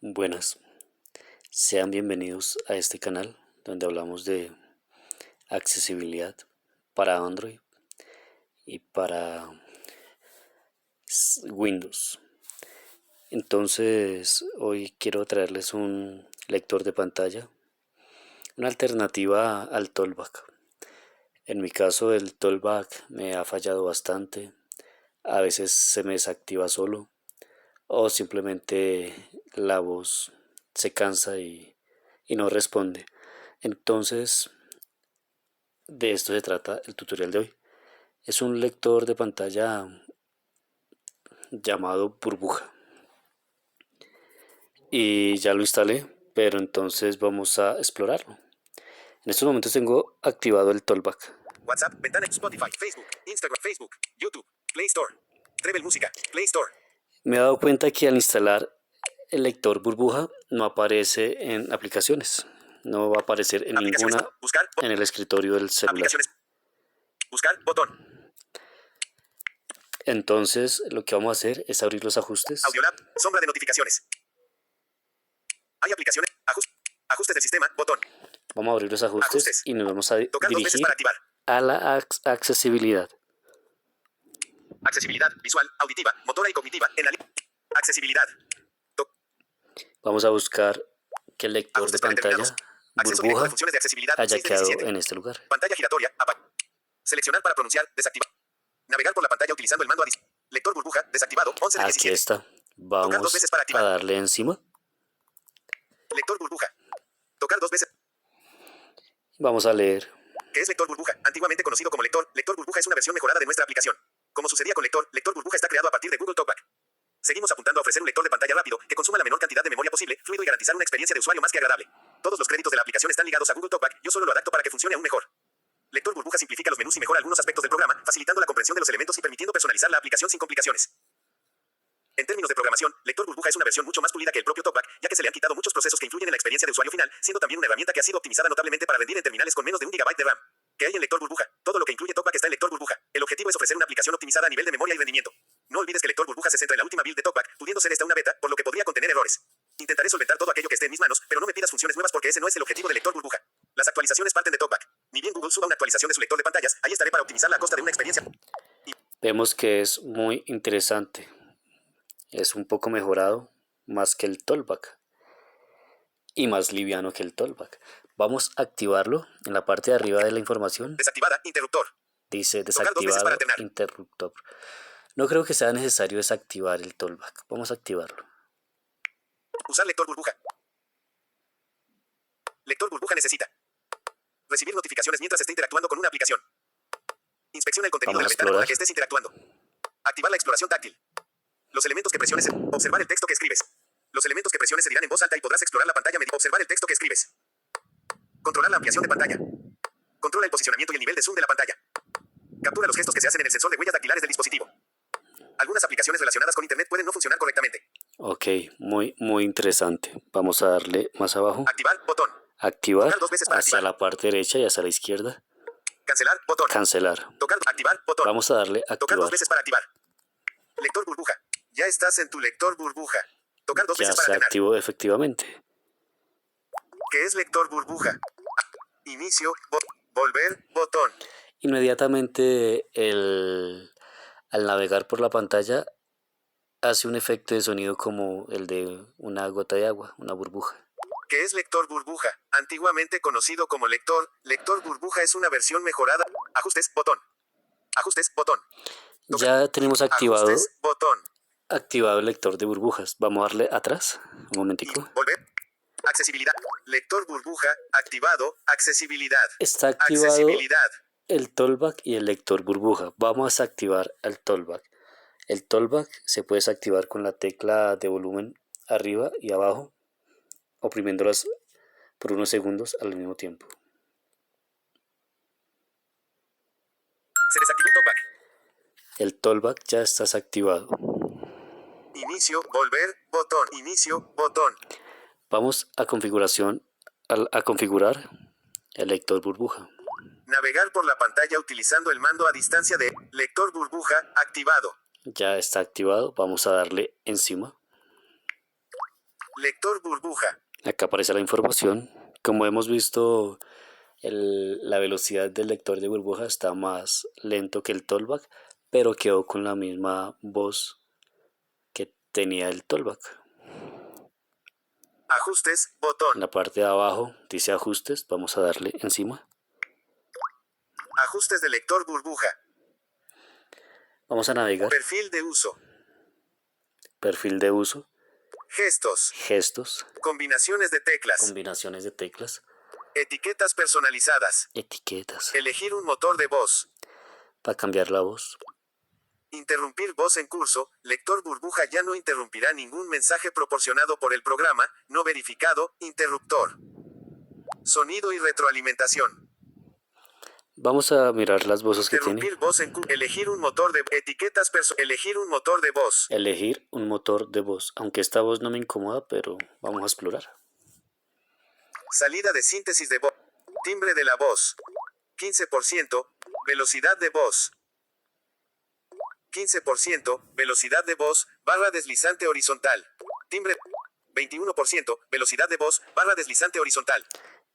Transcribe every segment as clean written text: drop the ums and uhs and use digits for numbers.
Buenas, sean bienvenidos a este canal donde hablamos de accesibilidad para Android y para Windows. Entonces, hoy quiero traerles un lector de pantalla, una alternativa al Tollback. En mi caso, el Tollback me ha fallado bastante. A veces se me desactiva solo o simplemente la voz se cansa y no responde. Entonces, de esto se trata el tutorial de hoy. Es un lector de pantalla llamado Burbuja y ya lo instalé, pero entonces vamos a explorarlo. En estos momentos tengo activado el Tollback. WhatsApp, ventana, Spotify, Facebook, Instagram, Facebook, YouTube, Play Store, Treble Música, Play Store. Me he dado cuenta que al instalar el lector Burbuja no aparece en aplicaciones, no va a aparecer en ninguna buscar, en el escritorio del celular. Aplicaciones. Buscar, botón. Entonces lo que vamos a hacer es abrir los ajustes. Audiolab, sombra de notificaciones. Hay aplicaciones, ajustes del sistema, botón. Vamos a abrir los ajustes y nos vamos a dirigir a la accesibilidad. Accesibilidad visual, auditiva, motora y cognitiva. Accesibilidad. Vamos a buscar que el lector de pantalla Burbuja de accesibilidad, haya quedado en este lugar. Pantalla giratoria. Seleccionar para pronunciar. Desactivar. Navegar por la pantalla utilizando el mando lector Burbuja desactivado. 11 de 17. Aquí está. Vamos a darle encima. Lector Burbuja. Tocar 2 veces. Vamos a leer. ¿Qué es lector Burbuja? Antiguamente conocido como lector Burbuja es una versión mejorada de nuestra aplicación. Como sucedía con lector Burbuja está creado a partir de Google Talkback. Seguimos apuntando a ofrecer un lector de pantalla rápido que consuma la menor cantidad de memoria posible, fluido y garantizar una experiencia de usuario más que agradable. Todos los créditos de la aplicación están ligados a Google Talkback, yo solo lo adapto para que funcione aún mejor. Lector Burbuja simplifica los menús y mejora algunos aspectos del programa, facilitando la comprensión de los elementos y permitiendo personalizar la aplicación sin complicaciones. En términos de programación, Lector Burbuja es una versión mucho más pulida que el propio Talkback, ya que se le han quitado muchos procesos que influyen en la experiencia de usuario final, siendo también una herramienta que ha sido optimizada notablemente para rendir en terminales con menos de 1 GB de RAM. ¿Qué hay en Lector Burbuja? Todo lo que incluye Talkback está en Lector Burbuja. El objetivo es ofrecer una aplicación optimizada a nivel de memoria y rendimiento. No olvides que Lector Burbuja se centra en la última build de Talkback, pudiendo ser esta una beta, por lo que podría contener errores. Intentaré solventar todo aquello que esté en mis manos, pero no me pidas funciones nuevas porque ese no es el objetivo de Lector Burbuja. Las actualizaciones parten de Talkback. Ni bien Google suba una actualización de su lector de pantallas, ahí estaré para optimizarla a costa de una experiencia. Vemos que es muy interesante. Es un poco mejorado, más que el Tollback y más liviano que el Tollback. Vamos a activarlo en la parte de arriba de la información. Desactivada, interruptor. Dice desactivado, interruptor. No creo que sea necesario desactivar el Tollback. Vamos a activarlo. Usar lector Burbuja. Lector Burbuja necesita recibir notificaciones mientras esté interactuando con una aplicación. Inspecciona el contenido de la ventana con la que estés interactuando. Activar la exploración táctil. Los elementos que presiones. Observar el texto que escribes. Los elementos que presiones se dirán en voz alta y podrás explorar la pantalla mediante observar el texto que escribes. Controlar la ampliación de pantalla. Controla el posicionamiento y el nivel de zoom de la pantalla. Captura los gestos que se hacen en el sensor de huellas dactilares del dispositivo. Algunas aplicaciones relacionadas con internet pueden no funcionar correctamente. Ok, muy interesante. Vamos a darle más abajo. Activar, botón. Activar hacia la parte derecha y hacia la izquierda. Cancelar, botón. Cancelar. Tocar, activar, botón. Vamos a darle activar. Tocar 2 veces para activar. Lector Burbuja. Ya estás en tu lector Burbuja. Tocar 2 veces para ya se activó efectivamente. ¿Qué es lector Burbuja? Inicio, volver, botón. Inmediatamente al navegar por la pantalla hace un efecto de sonido como el de una gota de agua, una burbuja. ¿Qué es lector Burbuja? Antiguamente conocido como lector Burbuja es una versión mejorada. Ajustes, botón. Ajustes, botón. Ya tenemos activado, ajustes, botón. Activado el lector de burbujas. Vamos a darle atrás, un momentico. Volver. Accesibilidad. Lector Burbuja activado. Accesibilidad. Está activado el Tollback y el lector burbuja. Vamos a desactivar el Tollback. El Tollback se puede desactivar con la tecla de volumen arriba y abajo, oprimiéndolas por unos segundos al mismo tiempo. Se desactivó Talkback. El Tollback ya está desactivado. Inicio, volver, botón. Inicio, botón. Vamos a configuración, a configurar el lector burbuja. Navegar por la pantalla utilizando el mando a distancia de lector burbuja activado. Ya está activado. Vamos a darle encima. Lector burbuja. Acá aparece la información. Como hemos visto, la velocidad del lector de burbuja está más lento que el Tollback, pero quedó con la misma voz que tenía el Tollback. Ajustes, En botón. la parte de abajo dice ajustes, vamos a darle encima. Ajustes de lector burbuja. Vamos a navegar, Perfil de uso. perfil de uso, Gestos. gestos, Combinaciones de teclas. combinaciones de teclas, Etiquetas personalizadas. etiquetas, Elegir un motor de voz. para cambiar la voz. Interrumpir voz en curso. Lector burbuja ya no interrumpirá ningún mensaje proporcionado por el programa, no verificado, interruptor. Sonido y retroalimentación. Vamos a mirar las voces que tiene. Interrumpir voz en curso. Elegir un motor de etiquetas elegir un motor de voz. Elegir un motor de voz, aunque esta voz no me incomoda, pero vamos a explorar. Salida de síntesis de voz. Timbre de la voz. 15%. Velocidad de voz. 15%. Velocidad de voz. Barra deslizante horizontal. Timbre. 21%. Velocidad de voz. Barra deslizante horizontal.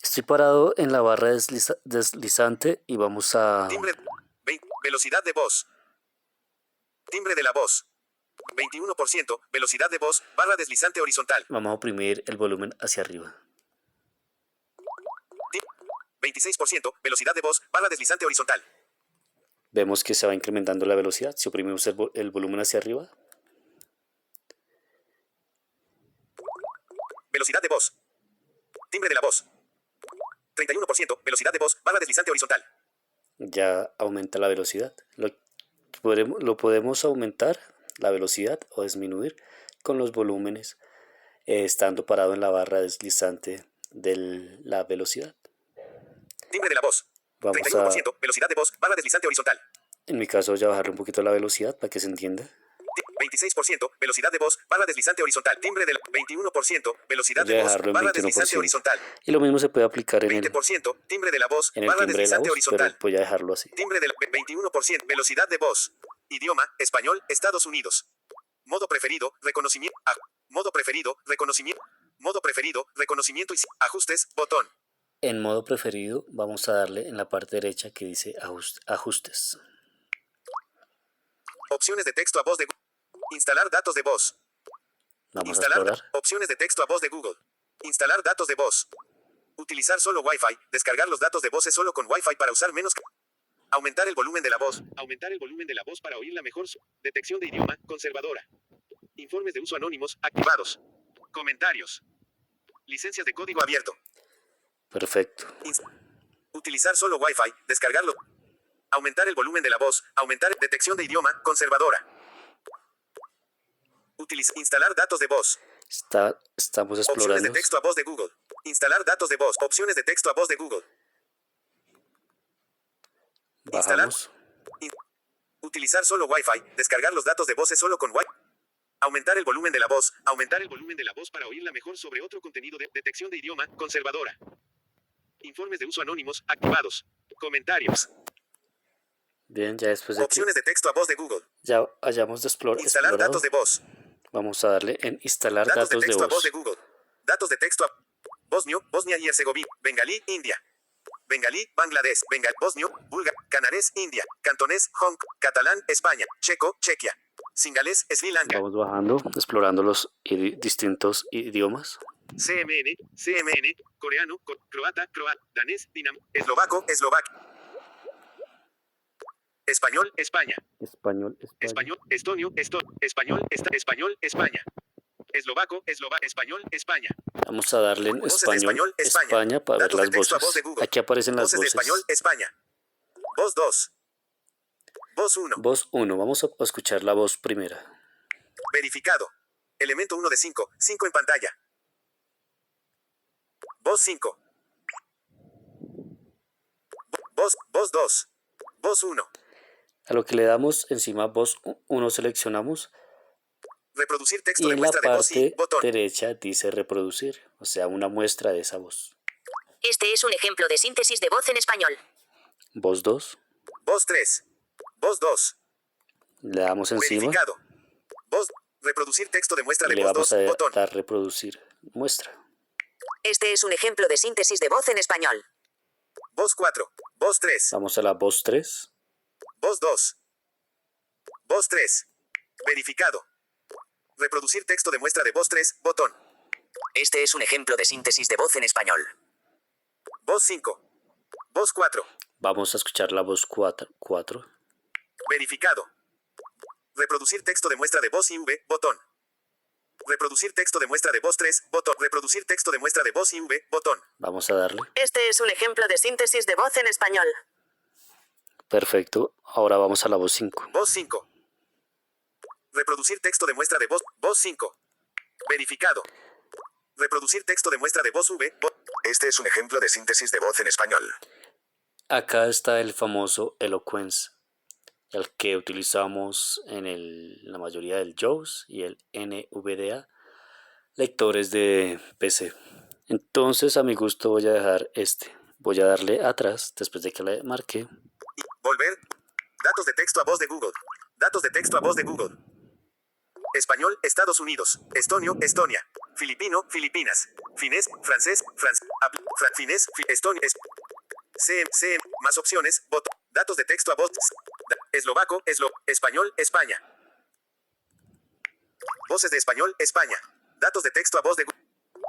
Estoy parado en la barra deslizante y vamos a... Timbre. Velocidad de voz. Timbre de la voz. 21%. Velocidad de voz. Barra deslizante horizontal. Vamos a oprimir el volumen hacia arriba. 26%. Velocidad de voz. Barra deslizante horizontal. Vemos que se va incrementando la velocidad. Si oprimimos el volumen hacia arriba, Velocidad de voz. Timbre de la voz. 31%. Velocidad de voz. Barra deslizante horizontal. ya aumenta la velocidad. Lo podemos aumentar la velocidad o disminuir con los volúmenes estando parado en la barra deslizante de la velocidad. Timbre de la voz. Vamos 31%. Velocidad de voz. Barra deslizante horizontal. En mi caso, ya bajarle un poquito la velocidad para que se entienda. 26%. Velocidad de voz. Barra deslizante horizontal. Timbre del 21%. Velocidad Voy a de voz. dejarlo en Barra deslizante 21%. horizontal. Y lo mismo se puede aplicar en el 20%. Timbre de la voz. timbre Barra de la deslizante voz, pero horizontal. voy a dejarlo así. Timbre del 21%. Velocidad de voz. Idioma. Español. Estados Unidos. Modo preferido. Reconocimiento. Modo preferido. Reconocimiento. Modo preferido. Reconocimiento y ajustes. Botón. En modo preferido, vamos a darle en la parte derecha que dice ajustes. Opciones de texto a voz de Google. Instalar datos de voz. Vamos Instalar a explorar. opciones de texto a voz de Google. Instalar datos de voz. Utilizar solo Wi-Fi. Descargar los datos de voz es solo con Wi-Fi para usar menos. Aumentar el volumen de la voz. Aumentar el volumen de la voz para oírla mejor. Detección de idioma. Conservadora. Informes de uso anónimos. Activados. Comentarios. Licencias de código abierto. Perfecto. Utilizar solo Wi-Fi. Descargarlo. Aumentar el volumen de la voz. Aumentar detección de idioma. Conservadora. Instalar datos de voz. Estamos Opciones explorando. de texto a voz de Google. Instalar datos de voz. Opciones de texto a voz de Google. Bajamos. Utilizar solo Wi-Fi. Descargar los datos de voz es solo con Wi-Fi. Aumentar el volumen de la voz. Aumentar el volumen de la voz para oírla mejor sobre otro contenido de detección de idioma. Conservadora. Informes de uso anónimos. Activados. Comentarios. Bien, ya después de que Opciones de texto a voz de Google. ya hayamos Instalar explorado, datos de voz. vamos a darle en instalar Datos de datos de texto a voz voz. de Google. Datos de texto a Bosnia y Herzegovina. Bengalí, India. Bengalí, Bangladesh. Bosnio, Bulgar, Canarés, India. Cantonés, Hong Kong. Catalán, España. Checo, Chequia. Singalés, Sri Lanka. Vamos bajando, explorando los distintos idiomas. CMN, coreano, croata, danés, eslovaco, español, España. Español, Español, estonio, español, España. Eslovaco, español, España. Vamos a darle en Voces de español, España. España para ver Datos de las texto a voces. voz de Google. Aquí aparecen las Voces de voces. español, España. Voz 2. Voz 1. Voz 1, vamos a escuchar la voz primera. Verificado. Elemento 1 de 5. 5 en pantalla. Voz 5. Voz 2. Voz 1. A lo que le damos encima voz 1 seleccionamos Reproducir texto y de en la muestra de voz y parte botón. derecha dice reproducir, o sea, una muestra de esa voz. Este es un ejemplo de síntesis de voz en español. Voz 2, Voz 3. Voz 2. le damos encima. Verificado. Voz Reproducir texto de muestra Y de le voz vamos 2, a botón. dar reproducir muestra. Este es un ejemplo de síntesis de voz en español. Voz 4, voz 3, Vamos a la voz 3. voz 2, voz 3. Verificado. Reproducir texto de muestra de voz 3, botón. Este es un ejemplo de síntesis de voz en español. Voz 5, voz 4. Vamos a escuchar la voz 4. Verificado. Reproducir texto de muestra de voz IV, botón. Reproducir texto de muestra de voz 3, botón. Reproducir texto de muestra de voz IV, botón. Vamos a darle. Este es un ejemplo de síntesis de voz en español. Perfecto. Ahora vamos a la voz 5. Voz 5. Reproducir texto de muestra de voz, voz 5. Verificado. Reproducir texto de muestra de voz V. Este es un ejemplo de síntesis de voz en español. Acá está el famoso Eloquence, el que utilizamos en la mayoría del JAWS y el NVDA, lectores de PC. Entonces, a mi gusto voy a dejar este. Voy a darle atrás después de que le marqué. Volver. Datos de texto a voz de Google. Datos de texto a voz de Google. Español, Estados Unidos. Estonio, Estonia. Filipino, Filipinas. Finés, francés, finés, estonio, CM, más opciones, datos de texto a voz. Eslovaco, español, España. Voces de español, España. Datos de texto a voz de Google.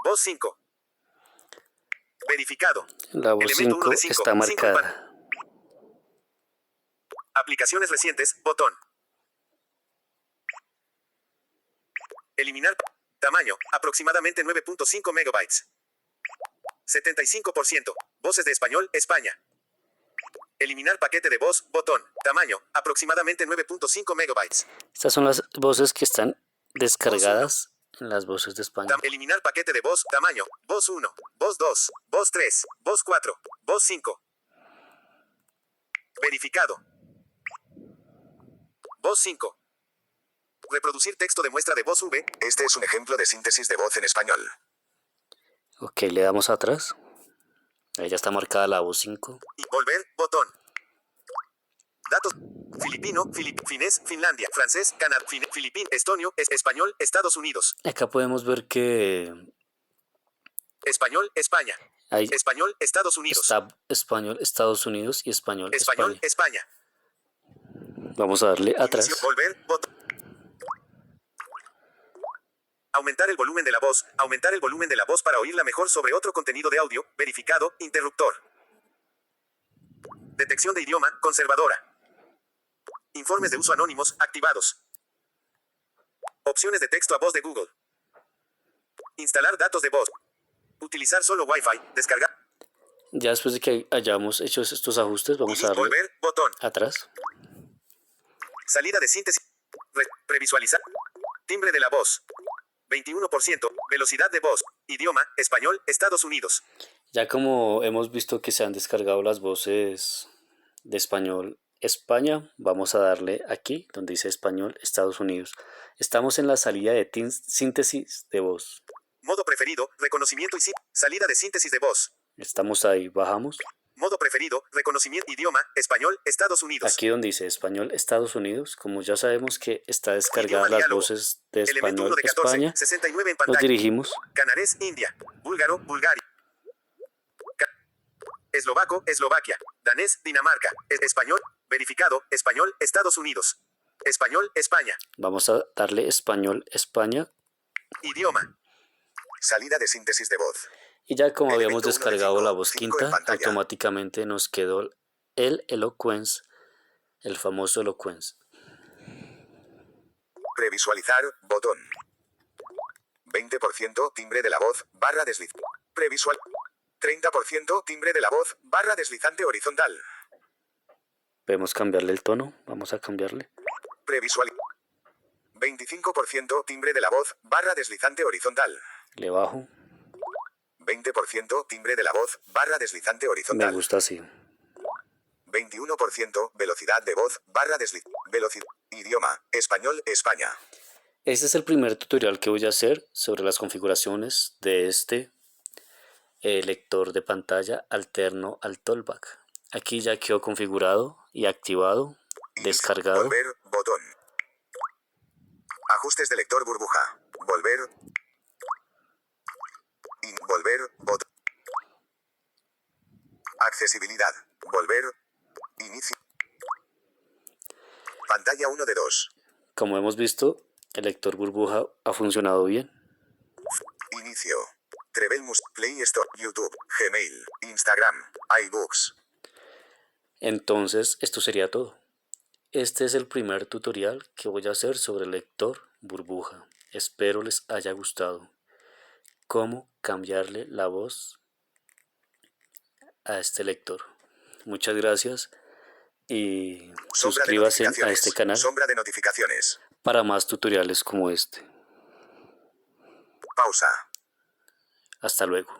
Voz 5. Verificado. La voz Elemento 1 5 de 5. está marcada. Aplicaciones recientes, botón. Eliminar. Tamaño, aproximadamente 9.5 megabytes. 75%. Voces de español, España. Eliminar paquete de voz, botón. Tamaño, aproximadamente 9.5 megabytes. Estas son las voces que están descargadas en las voces de España. Eliminar paquete de voz, tamaño. Voz 1, voz 2, voz 3, voz 4, voz 5. Verificado. Voz 5. Reproducir texto de muestra de voz V. Este es un ejemplo de síntesis de voz en español. Ok, le damos atrás. Ahí ya está marcada la voz 5. Y volver, botón. Datos. Filipino, finés, Finlandia, francés, Canadá, filipín, estonio, español, Estados Unidos. Acá podemos ver que Español, España. hay Español, Estados Unidos. está español Estados Unidos y español Español, España. España. Vamos a darle atrás. Inicio, volver, botón. Aumentar el volumen de la voz. Aumentar el volumen de la voz para oírla mejor sobre otro contenido de audio. Verificado. Interruptor. Detección de idioma. Conservadora. Informes de uso anónimos. Activados. Opciones de texto a voz de Google. Instalar datos de voz. Utilizar solo Wi-Fi. Descargar. Ya después de que hayamos hecho estos ajustes, vamos a darle Volver. Botón. atrás. Salida de síntesis. Previsualizar. Timbre de la voz. 21%. Velocidad de voz. Idioma. Español. Estados Unidos. Ya como hemos visto que se han descargado las voces de español España, vamos a darle aquí donde dice español Estados Unidos. Estamos en la salida de síntesis de voz. Modo preferido. Reconocimiento y salida de síntesis de voz. Estamos ahí, bajamos. Modo preferido. Reconocimiento. Idioma. Español. Estados Unidos. Aquí donde dice español Estados Unidos, como ya sabemos que está descargada Idioma las diálogo. voces de Elemento español 1 de 14. España, 69 en nos pantalla. dirigimos. Canarés, India. Búlgaro, Bulgaria. Eslovaco, Eslovaquia. Danés, Dinamarca. Español, verificado. Español, Estados Unidos. Español, España. Vamos a darle español España. Idioma. Salida de síntesis de voz. Y ya como habíamos Elemento 1 de descargado 5, la voz 5 quinta, en pantalla. automáticamente nos quedó el Eloquence, el famoso Eloquence. Previsualizar, botón. 20% timbre de la voz, barra desliz. Previsual. 30% timbre de la voz, barra deslizante horizontal. Podemos cambiarle el tono, vamos a cambiarle. Previsual. 25% timbre de la voz, barra deslizante horizontal. Le bajo, 20% timbre de la voz, barra deslizante me horizontal. gusta así. 21% velocidad de voz, barra velocidad. Idioma, español, España. Este es el primer tutorial que voy a hacer sobre las configuraciones de este lector de pantalla alterno al Tollback. Aquí ya quedó configurado y activado, descargado. Volver, botón. Ajustes de lector burbuja. Volver. Volver. Accesibilidad. Volver. Inicio. Pantalla 1 de 2. Como hemos visto, el lector burbuja ha funcionado bien. Inicio. Trebelmus, Play Store, YouTube, Gmail, Instagram, iBooks. Entonces, esto sería todo. Este es el primer tutorial que voy a hacer sobre el lector burbuja. Espero les haya gustado. Cómo cambiarle la voz a este lector. Muchas gracias y Sombra de suscríbase a notificaciones. este canal Sombra de notificaciones. para más tutoriales como este. Pausa. Hasta luego.